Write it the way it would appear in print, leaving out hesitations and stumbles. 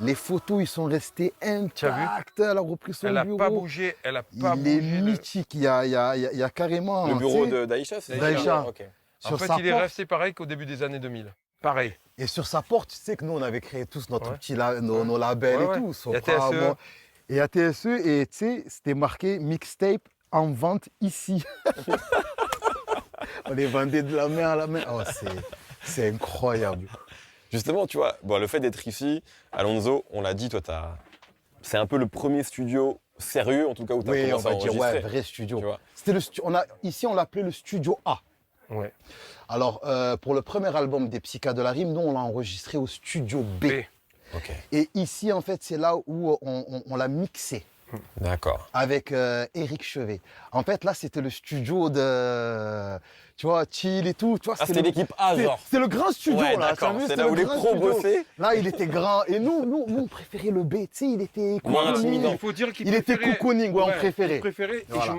Les photos, ils sont restés intacts. Elle a repris son Elle n'a bureau. pas bougé, elle n'a pas Il bougé. est mythique. Il y a carrément. Le tu bureau sais, d'Aïcha, c'est ça? d'Aïcha. Ok. En sur fait, sa il est porte. resté pareil qu'au début des années 2000. Pareil. Et sur sa porte, tu sais que nous, on avait créé tous notre Ouais. petit nos labels Ouais, et ouais. tout. Il y a Sopra, TSE. moi. Et à TSE, et tu sais, c'était marqué mixtape en vente ici. On les vendait de la main à la main. Oh, c'est incroyable. Justement, tu vois, bon, le fait d'être ici, Alonso, on l'a dit, toi, c'est un peu le premier studio sérieux, en tout cas, où tu as Oui, on commencé à va dire, enregistrer. ouais, vrai studio. Tu vois. C'était ici, on l'appelait le studio A. Ouais. Alors, pour le premier album des Psychas de la Rime, nous, on l'a enregistré au studio B. B. Ok, Et ici, en fait, c'est là où on l'a mixé d'accord. avec Éric Chevet. En fait, là, c'était le studio de, tu vois, Chill et tout. Tu vois, Ah, c'était l'équipe A, genre. C'est le grand studio, Ouais, là. d'accord. t'as vu, C'est c'était là le où les grand pros studio. bossaient. Là, il était grand. Et nous, on préférait le B. Tu sais, il était Moins cocooning. intimidant. Il faut dire qu'il Il était préférait- cocooning, ouais, on préférait. Il préférait. Et Voilà. je